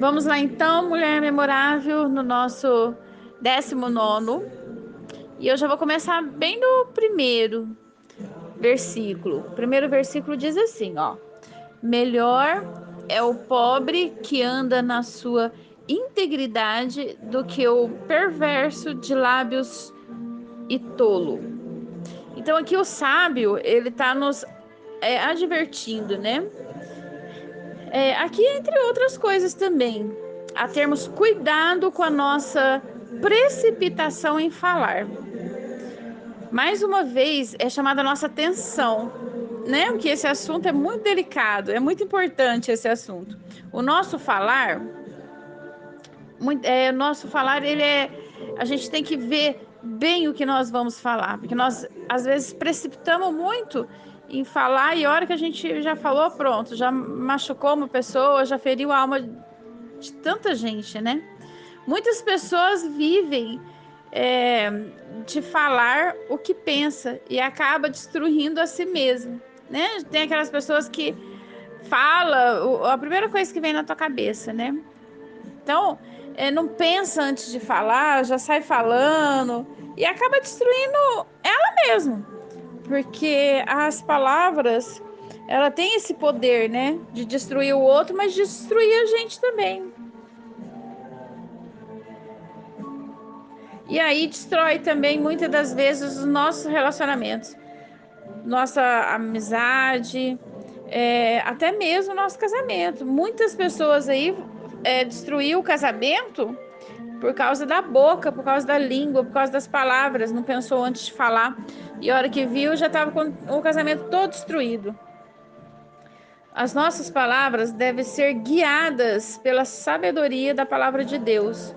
Vamos lá então, mulher memorável, no nosso 19º. E eu já vou começar bem no primeiro versículo. O primeiro versículo diz assim, ó: melhor é o pobre que anda na sua integridade do que o perverso de lábios e tolo. Então aqui o sábio, ele tá nos advertindo, né? Aqui, entre outras coisas também, a termos cuidado com a nossa precipitação em falar. Mais uma vez, é chamada a nossa atenção, né? Porque esse assunto é muito delicado, é muito importante esse assunto. O nosso falar, a gente tem que ver bem o que nós vamos falar, porque nós às vezes precipitamos muito em falar e a hora que a gente já falou, pronto, já machucou uma pessoa, já feriu a alma de tanta gente, né? Muitas pessoas vivem é, de falar o que pensa e acaba destruindo a si mesmo, né? Tem aquelas pessoas que falam a primeira coisa que vem na tua cabeça, né? Então, não pensa antes de falar, já sai falando e acaba destruindo ela mesma, porque as palavras, ela tem esse poder, né, de destruir o outro, mas de destruir a gente também. E aí destrói também muitas das vezes os nossos relacionamentos, nossa amizade, até mesmo o nosso casamento. Muitas pessoas aí destruíram o casamento por causa da boca, por causa da língua, por causa das palavras, não pensou antes de falar. E a hora que viu, já estava com o casamento todo destruído. As nossas palavras devem ser guiadas pela sabedoria da palavra de Deus.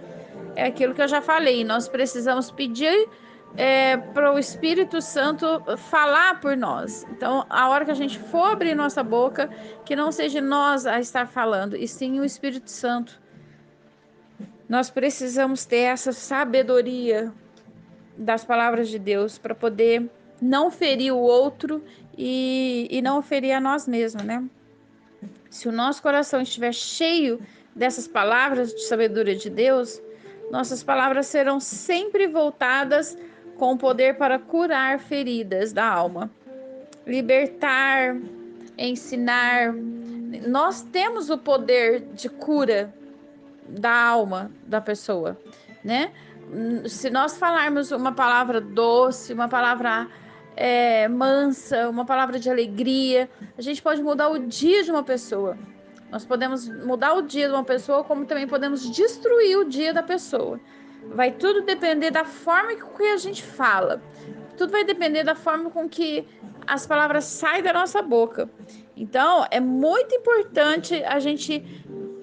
É aquilo que eu já falei, nós precisamos pedir para o Espírito Santo falar por nós. Então, a hora que a gente for abrir nossa boca, que não seja nós a estar falando, e sim o Espírito Santo. Nós precisamos ter essa sabedoria das palavras de Deus para poder não ferir o outro e não ferir a nós mesmos, né? Se o nosso coração estiver cheio dessas palavras de sabedoria de Deus, nossas palavras serão sempre voltadas com o poder para curar feridas da alma, libertar, ensinar. Nós temos o poder de cura da alma da pessoa, né? Se nós falarmos uma palavra doce, uma palavra mansa, uma palavra de alegria, a gente pode mudar o dia de uma pessoa. Nós podemos mudar o dia de uma pessoa, como também podemos destruir o dia da pessoa. Vai tudo depender da forma que a gente fala. Tudo vai depender da forma com que as palavras saem da nossa boca. Então, é muito importante a gente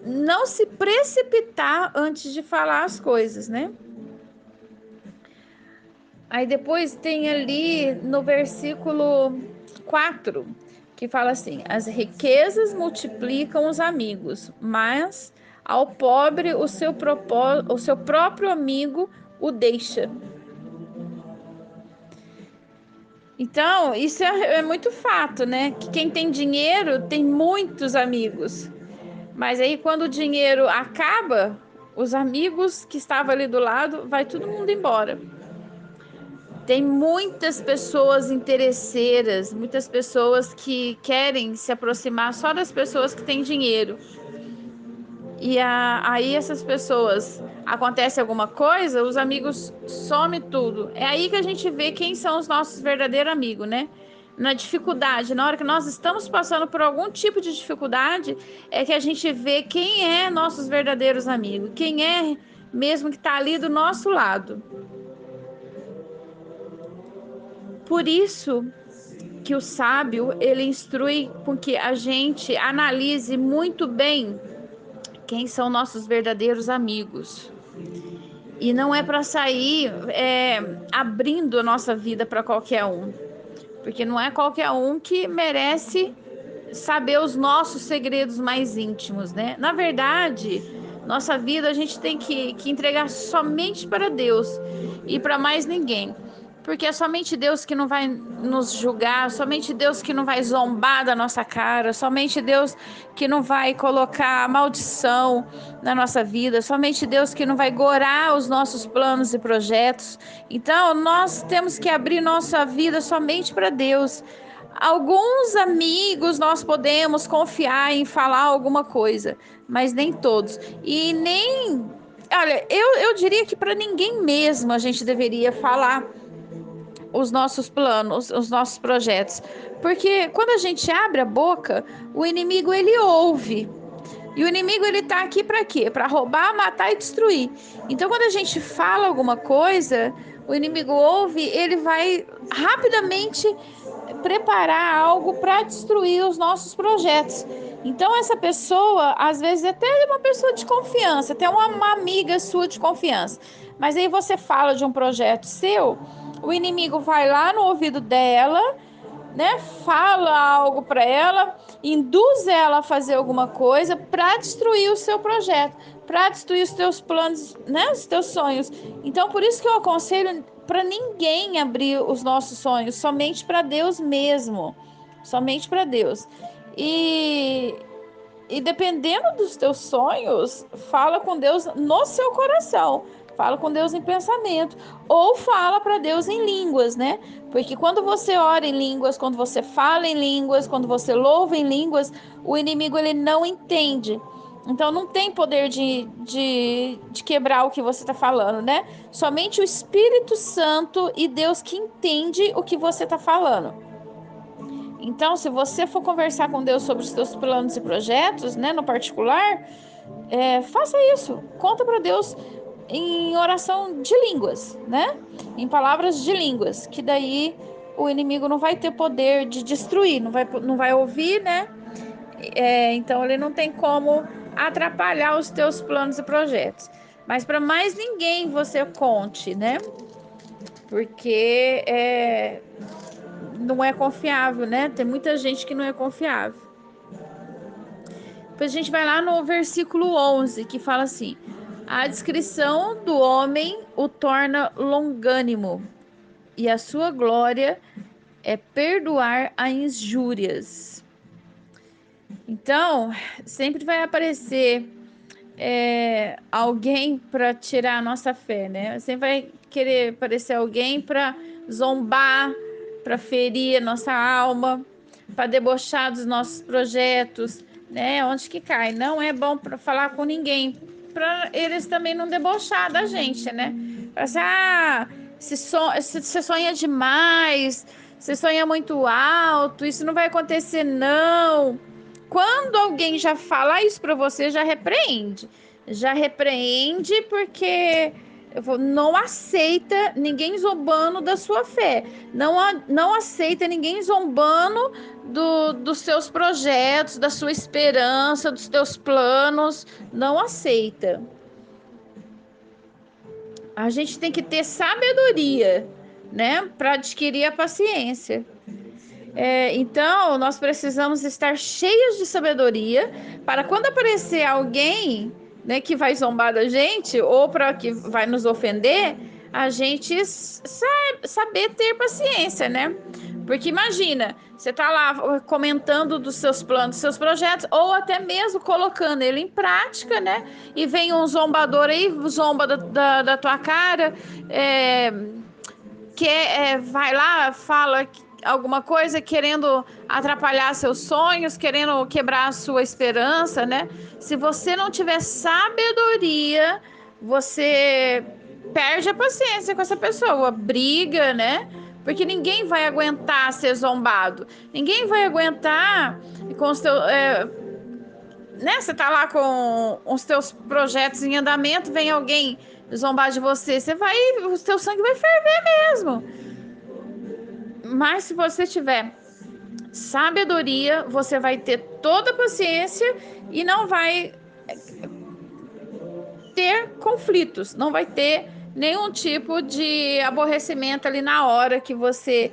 não se precipitar antes de falar as coisas, né? Aí depois tem ali no versículo 4 que fala assim: as riquezas multiplicam os amigos, mas ao pobre o seu próprio amigo o deixa. Então, isso é muito fato, né? Que quem tem dinheiro tem muitos amigos. Mas aí, quando o dinheiro acaba, os amigos que estavam ali do lado, vai todo mundo embora. Tem muitas pessoas interesseiras, muitas pessoas que querem se aproximar só das pessoas que têm dinheiro. E aí essas pessoas, acontece alguma coisa, os amigos somem tudo. É aí que a gente vê quem são os nossos verdadeiros amigos, né? Na dificuldade, na hora que nós estamos passando por algum tipo de dificuldade, é que a gente vê quem é nossos verdadeiros amigos, quem é mesmo que está ali do nosso lado. Por isso que o sábio, ele instrui com que a gente analise muito bem quem são nossos verdadeiros amigos. E não é para sair abrindo a nossa vida para qualquer um, porque não é qualquer um que merece saber os nossos segredos mais íntimos, né? Na verdade, nossa vida a gente tem que entregar somente para Deus e para mais ninguém. porque é somente Deus que não vai nos julgar, somente Deus que não vai zombar da nossa cara, somente Deus que não vai colocar maldição na nossa vida, somente Deus que não vai gorar os nossos planos e projetos. Então, nós temos que abrir nossa vida somente para Deus. Alguns amigos nós podemos confiar em falar alguma coisa, mas nem todos. E nem. Olha, eu diria que para ninguém mesmo a gente deveria falar os nossos planos, os nossos projetos. Porque quando a gente abre a boca, o inimigo ele ouve. E o inimigo ele tá aqui para quê? Para roubar, matar e destruir. Então quando a gente fala alguma coisa, o inimigo ouve, ele vai rapidamente preparar algo para destruir os nossos projetos. Então essa pessoa, às vezes até é uma pessoa de confiança, até uma amiga sua de confiança. Mas aí você fala de um projeto seu, o inimigo vai lá no ouvido dela, né? Fala algo para ela, induz ela a fazer alguma coisa para destruir o seu projeto, para destruir os teus planos, né? Os teus sonhos. Então, por isso que eu aconselho para ninguém abrir os nossos sonhos, somente para Deus mesmo, somente para Deus. E e dependendo dos teus sonhos, fala com Deus no seu coração. Fala com Deus em pensamento. Ou fala para Deus em línguas, né? Porque quando você ora em línguas, quando você fala em línguas, quando você louva em línguas, o inimigo ele não entende. Então não tem poder de quebrar o que você está falando, né? Somente o Espírito Santo e Deus que entende o que você está falando. Então, se você for conversar com Deus sobre os seus planos e projetos, né, no particular, faça isso. Conta para Deus em oração de línguas, né? Em palavras de línguas, que daí o inimigo não vai ter poder de destruir, não vai ouvir, né? Então ele não tem como atrapalhar os teus planos e projetos. Mas para mais ninguém você conte, né? Porque não é confiável, né? Tem muita gente que não é confiável. Depois a gente vai lá no versículo 11, que fala assim: a descrição do homem o torna longânimo, e a sua glória é perdoar as injúrias. Então, sempre vai aparecer alguém para tirar a nossa fé, né? Sempre vai querer aparecer alguém para zombar, para ferir a nossa alma, para debochar dos nossos projetos, né? Onde que cai? Não é bom para falar com ninguém, para eles também não debochar da gente, né? Assim, você sonha demais, você sonha muito alto, isso não vai acontecer, não. Quando alguém já fala isso para você, já repreende. Já repreende porque não aceita ninguém zombando da sua fé. Não aceita ninguém zombando dos seus projetos, da sua esperança, dos teus planos. Não aceita. A gente tem que ter sabedoria, né, para adquirir a paciência. Então, nós precisamos estar cheios de sabedoria para quando aparecer alguém, né, que vai zombar da gente ou para que vai nos ofender, a gente saber ter paciência, né? Porque imagina, você tá lá comentando dos seus planos, dos seus projetos, ou até mesmo colocando ele em prática, né? E vem um zombador aí, zomba da tua cara, vai lá, fala alguma coisa querendo atrapalhar seus sonhos, querendo quebrar a sua esperança, né? Se você não tiver sabedoria, você perde a paciência com essa pessoa, briga, né? Porque ninguém vai aguentar ser zombado, ninguém vai aguentar com os teus, né? Você tá lá com os teus projetos em andamento, vem alguém zombar de você, o teu sangue vai ferver mesmo. Mas se você tiver sabedoria, você vai ter toda a paciência e não vai ter conflitos, não vai ter nenhum tipo de aborrecimento ali na hora que você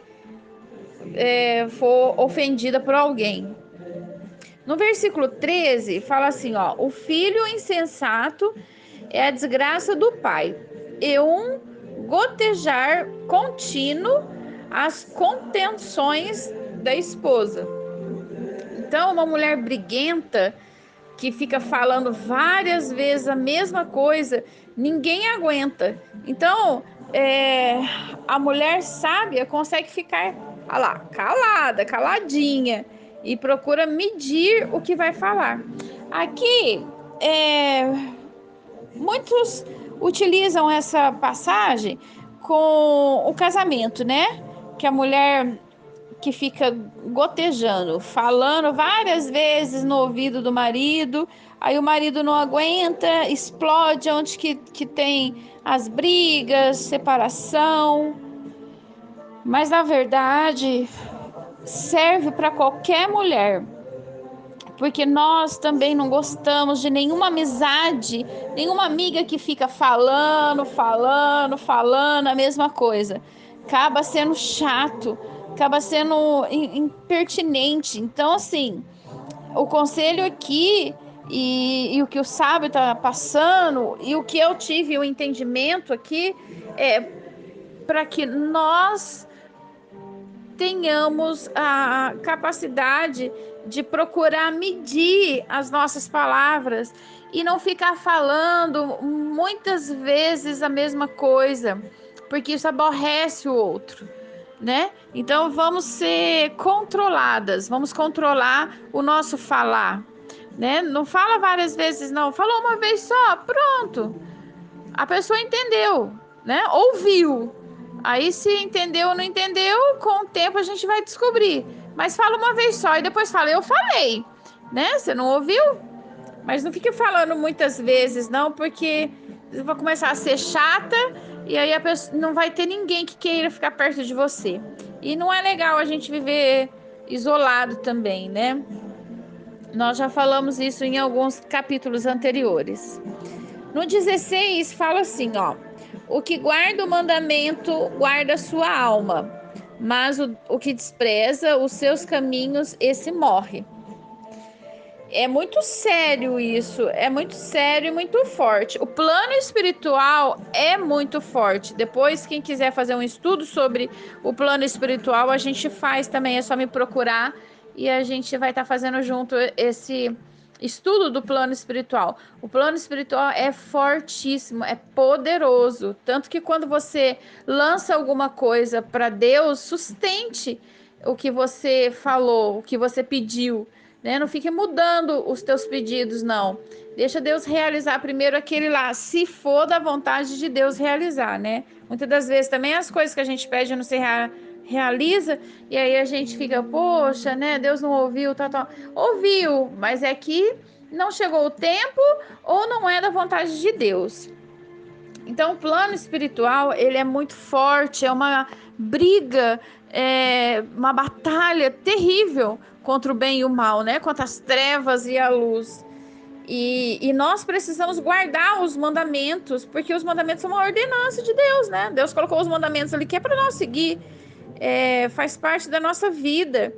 for ofendida por alguém. No versículo 13, fala assim, ó: o filho insensato é a desgraça do pai, e um gotejar contínuo as contenções da esposa. Então, uma mulher briguenta que fica falando várias vezes a mesma coisa, ninguém aguenta. Então, a mulher sábia consegue ficar lá, calada, caladinha, e procura medir o que vai falar. Aqui, muitos utilizam essa passagem com o casamento, né? Que a mulher que fica gotejando, falando várias vezes no ouvido do marido, aí o marido não aguenta, explode onde que tem as brigas, separação. Mas na verdade serve para qualquer mulher, porque nós também não gostamos de nenhuma amizade, nenhuma amiga que fica falando a mesma coisa. Acaba sendo chato, acaba sendo impertinente. Então, assim, o conselho aqui e o que o sábio está passando e o que eu tive o entendimento aqui é para que nós tenhamos a capacidade de procurar medir as nossas palavras e não ficar falando muitas vezes a mesma coisa, porque isso aborrece o outro, né? Então vamos ser controladas, vamos controlar o nosso falar, né? Não fala várias vezes, não. Falou uma vez só, pronto. A pessoa entendeu, né? Ouviu. Aí se entendeu ou não entendeu, com o tempo a gente vai descobrir. Mas fala uma vez só e depois fala, eu falei, né? Você não ouviu? Mas não fique falando muitas vezes, não, porque vai começar a ser chata e aí a pessoa, não vai ter ninguém que queira ficar perto de você. E não é legal a gente viver isolado também, né? Nós já falamos isso em alguns capítulos anteriores. No 16 fala assim, ó: o que guarda o mandamento guarda a sua alma, mas o que despreza os seus caminhos, esse morre. É muito sério isso, é muito sério e muito forte. O plano espiritual é muito forte. Depois, quem quiser fazer um estudo sobre o plano espiritual, a gente faz também, é só me procurar e a gente vai estar fazendo junto esse estudo do plano espiritual. O plano espiritual é fortíssimo, é poderoso. Tanto que quando você lança alguma coisa para Deus, sustente o que você falou, o que você pediu, né? Não fique mudando os teus pedidos, não. Deixa Deus realizar primeiro aquele lá, se for da vontade de Deus realizar, né? Muitas das vezes também as coisas que a gente pede não se realiza, e aí a gente fica, poxa, né? Deus não ouviu, tal. Ouviu, mas é que não chegou o tempo ou não é da vontade de Deus. Então, o plano espiritual, ele é muito forte, é uma briga, uma batalha terrível contra o bem e o mal, né? Contra as trevas e a luz. E nós precisamos guardar os mandamentos, porque os mandamentos são uma ordenança de Deus, né? Deus colocou os mandamentos ali que é para nós seguir, faz parte da nossa vida.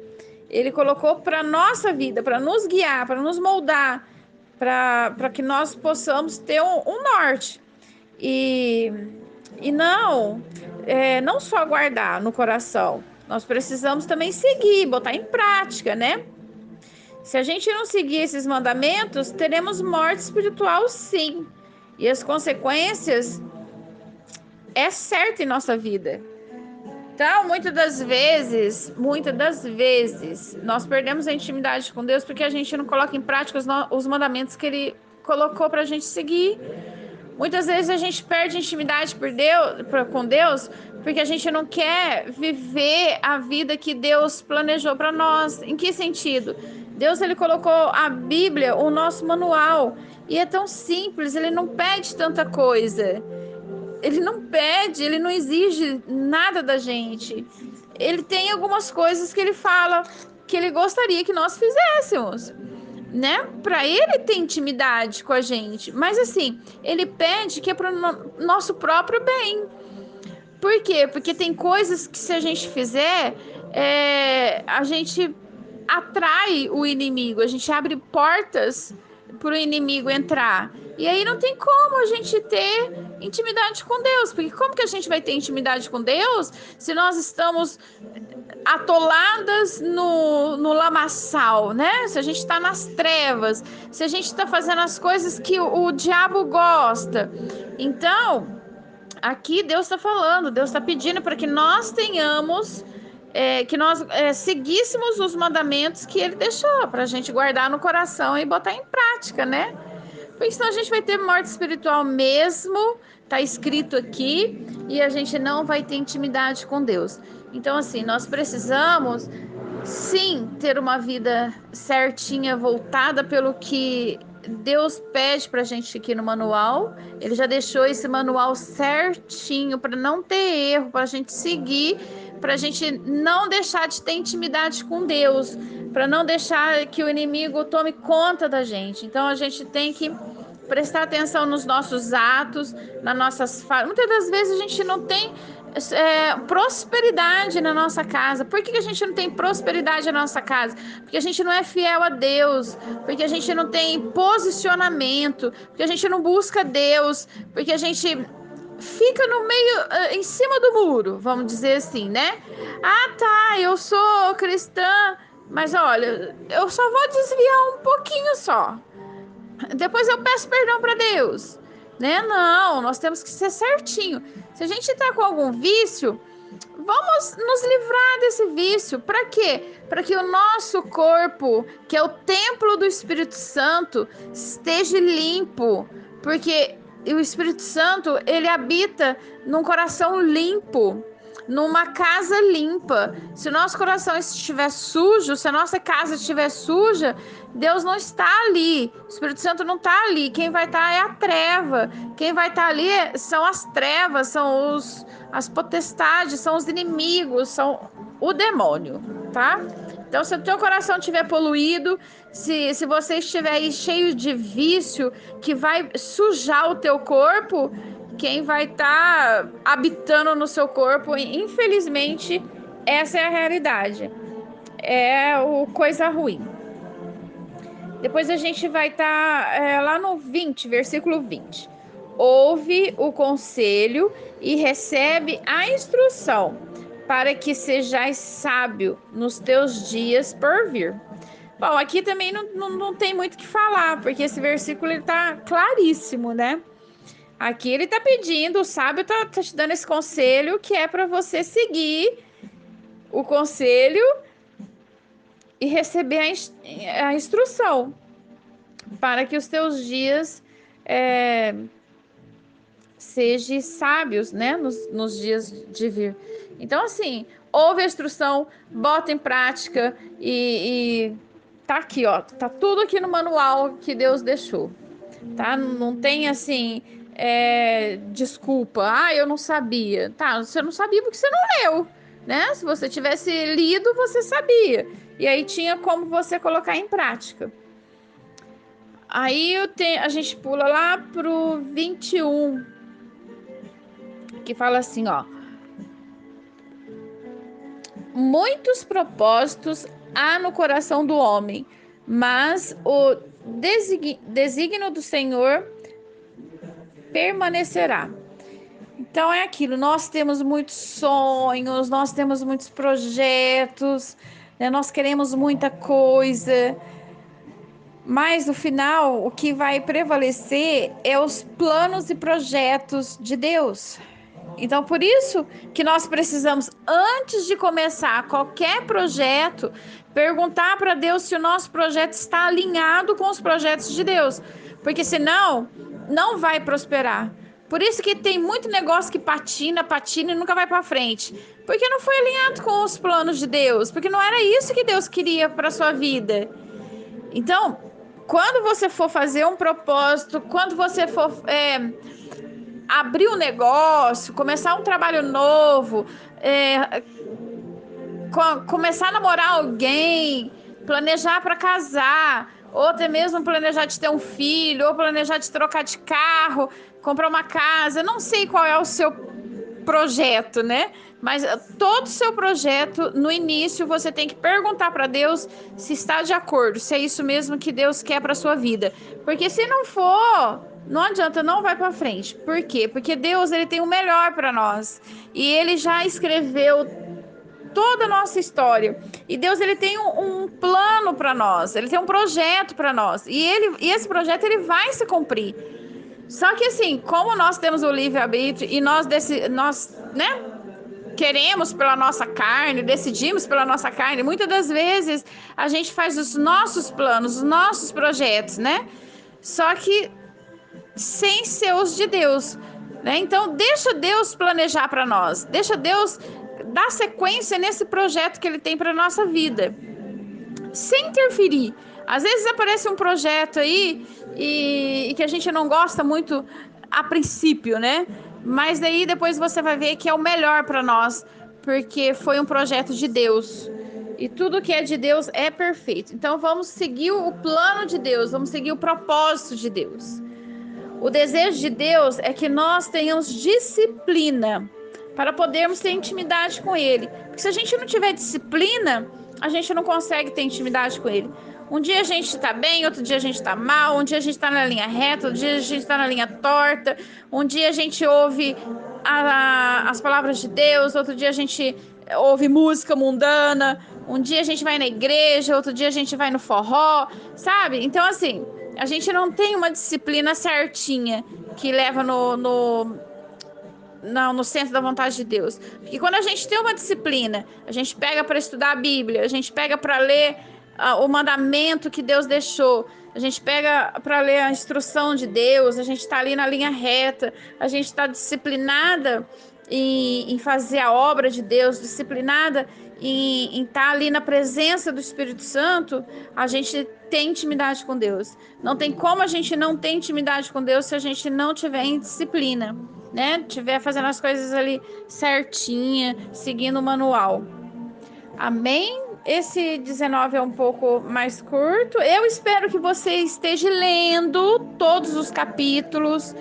Ele colocou para nossa vida, para nos guiar, para nos moldar, para que nós possamos ter um norte. E, e não só guardar no coração, nós precisamos também seguir, botar em prática, né? Se a gente não seguir esses mandamentos, teremos morte espiritual, sim. E as consequências é certo em nossa vida. Então, muitas das vezes, nós perdemos a intimidade com Deus porque a gente não coloca em prática os mandamentos que Ele colocou para a gente seguir. Muitas vezes a gente perde intimidade com Deus porque a gente não quer viver a vida que Deus planejou para nós. Em que sentido? Deus, ele colocou a Bíblia, o nosso manual, e é tão simples, ele não pede tanta coisa. Ele não pede, ele não exige nada da gente. Ele tem algumas coisas que ele fala que ele gostaria que nós fizéssemos, né? Para ele ter intimidade com a gente. Mas assim, ele pede que é para o nosso próprio bem. Por quê? Porque tem coisas que se a gente fizer, a gente atrai o inimigo, a gente abre portas para o inimigo entrar. E aí não tem como a gente ter intimidade com Deus, porque como que a gente vai ter intimidade com Deus se nós estamos atoladas no lamaçal, né? Se a gente está nas trevas, se a gente está fazendo as coisas que o diabo gosta. Então, aqui Deus está falando, Deus está pedindo para que nós tenhamos, que nós seguíssemos os mandamentos que Ele deixou para a gente guardar no coração e botar em prática, né? Porque senão a gente vai ter morte espiritual mesmo, tá escrito aqui, e a gente não vai ter intimidade com Deus. Então, assim, nós precisamos, sim, ter uma vida certinha, voltada pelo que Deus pede pra gente aqui no manual. Ele já deixou esse manual certinho para não ter erro, para a gente seguir, para a gente não deixar de ter intimidade com Deus, para não deixar que o inimigo tome conta da gente. Então a gente tem que prestar atenção nos nossos atos, nas nossas falas. Muitas das vezes a gente não tem prosperidade na nossa casa. Por que a gente não tem prosperidade na nossa casa? Porque a gente não é fiel a Deus, porque a gente não tem posicionamento, porque a gente não busca Deus, porque a gente fica no meio, em cima do muro, vamos dizer assim, né? Ah, tá, eu sou cristã, mas olha, eu só vou desviar um pouquinho só. Depois eu peço perdão para Deus, né? Não, nós temos que ser certinho. Se a gente está com algum vício, vamos nos livrar desse vício. Para quê? Para que o nosso corpo, que é o templo do Espírito Santo, esteja limpo. Porque o Espírito Santo, ele habita num coração limpo, numa casa limpa. Se o nosso coração estiver sujo, se a nossa casa estiver suja, Deus não está ali, o Espírito Santo não está ali. Quem vai estar é a treva. Quem vai estar ali são as trevas, são as potestades, são os inimigos, são o demônio, tá? Então, se o teu coração estiver poluído, se você estiver aí cheio de vício que vai sujar o teu corpo, quem vai estar habitando no seu corpo, infelizmente, essa é a realidade. É o coisa ruim. Depois a gente vai estar lá no 20, versículo 20. Ouve o conselho e recebe a instrução, para que sejais sábio nos teus dias por vir. Bom, aqui também não tem muito o que falar, porque esse versículo está claríssimo, né? Aqui ele está pedindo, o sábio está te dando esse conselho, que é para você seguir o conselho e receber a instrução, para que os teus dias sejam sábios, né, nos dias de vir. Então, assim, ouve a instrução, bota em prática e tá aqui, ó, tá tudo aqui no manual que Deus deixou, tá? Não tem, assim, desculpa, eu não sabia. Tá, você não sabia porque você não leu, né? Se você tivesse lido, você sabia. E aí tinha como você colocar em prática. Aí a gente pula lá pro 21, que fala assim, ó. Muitos propósitos há no coração do homem, mas o desígnio do Senhor permanecerá. Então é aquilo, nós temos muitos sonhos, nós temos muitos projetos, né? Nós queremos muita coisa, mas no final o que vai prevalecer é os planos e projetos de Deus. Então por isso que nós precisamos, antes de começar qualquer projeto, perguntar para Deus se o nosso projeto está alinhado com os projetos de Deus, porque senão não vai prosperar. Por isso que tem muito negócio que patina e nunca vai para frente. Porque não foi alinhado com os planos de Deus. Porque não era isso que Deus queria para sua vida. Então, quando você for fazer um propósito, quando você for abrir um negócio, começar um trabalho novo, começar a namorar alguém, planejar para casar, ou até mesmo planejar de ter um filho, ou planejar de trocar de carro, comprar uma casa. Eu não sei qual é o seu projeto, né? Mas todo seu projeto, no início, você tem que perguntar para Deus se está de acordo, se é isso mesmo que Deus quer para sua vida. Porque se não for, não adianta, não vai para frente. Por quê? Porque Deus, ele tem o melhor para nós. E ele já escreveu toda a nossa história. E Deus, ele tem um plano para nós, ele tem um projeto para nós. E esse projeto, ele vai se cumprir. Só que assim, como nós temos o livre-arbítrio e nós, né, queremos pela nossa carne, decidimos pela nossa carne, muitas das vezes a gente faz os nossos planos, os nossos projetos, né? Só que sem ser os de Deus, né? Então, deixa Deus planejar para nós, deixa Deus dar sequência nesse projeto que ele tem para nossa vida, sem interferir. Às vezes aparece um projeto aí e que a gente não gosta muito a princípio, né? Mas daí depois você vai ver que é o melhor para nós, porque foi um projeto de Deus. E tudo que é de Deus é perfeito. Então vamos seguir o plano de Deus, vamos seguir o propósito de Deus. O desejo de Deus é que nós tenhamos disciplina para podermos ter intimidade com Ele. Porque se a gente não tiver disciplina, a gente não consegue ter intimidade com Ele. Um dia a gente está bem, outro dia a gente está mal, um dia a gente está na linha reta, outro dia a gente está na linha torta, um dia a gente ouve as palavras de Deus, outro dia a gente ouve música mundana, um dia a gente vai na igreja, outro dia a gente vai no forró, sabe? Então, assim, a gente não tem uma disciplina certinha que leva no centro da vontade de Deus. Porque quando a gente tem uma disciplina, a gente pega para estudar a Bíblia, a gente pega para ler o mandamento que Deus deixou, a gente pega para ler a instrução de Deus, a gente está ali na linha reta, a gente está disciplinada em fazer a obra de Deus, disciplinada em estar ali na presença do Espírito Santo, a gente tem intimidade com Deus. Não tem como a gente não ter intimidade com Deus se a gente não tiver em disciplina, né? Tiver fazendo as coisas ali certinha, seguindo o manual. Amém? Esse 19 é um pouco mais curto. Eu espero que você esteja lendo todos os capítulos.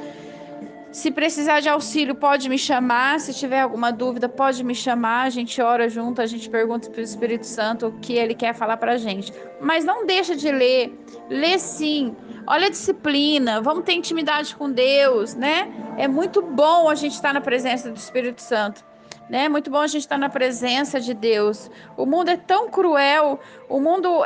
Se precisar de auxílio, pode me chamar. Se tiver alguma dúvida, pode me chamar. A gente ora junto, a gente pergunta para o Espírito Santo o que ele quer falar para a gente. Mas não deixa de ler. Lê sim. Olha a disciplina. Vamos ter intimidade com Deus, né? É muito bom a gente estar na presença do Espírito Santo. Né? É muito bom a gente estar na presença de Deus. O mundo é tão cruel. O mundo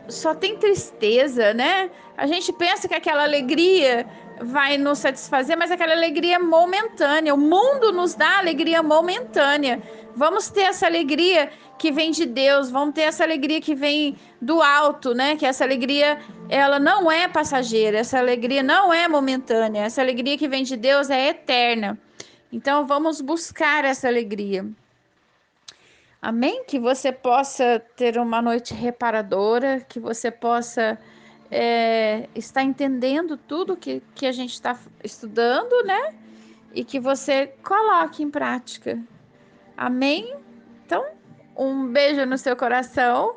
só tem tristeza, né? A gente pensa que aquela alegria vai nos satisfazer, mas aquela alegria é momentânea. O mundo nos dá alegria momentânea. Vamos ter essa alegria que vem de Deus, vamos ter essa alegria que vem do alto, né? Que essa alegria, ela não é passageira, essa alegria não é momentânea, essa alegria que vem de Deus é eterna. Então vamos buscar essa alegria. Amém? Que você possa ter uma noite reparadora, que você possa estar entendendo tudo que a gente está estudando, né? E que você coloque em prática. Amém? Então, um beijo no seu coração.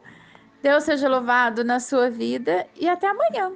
Deus seja louvado na sua vida e até amanhã.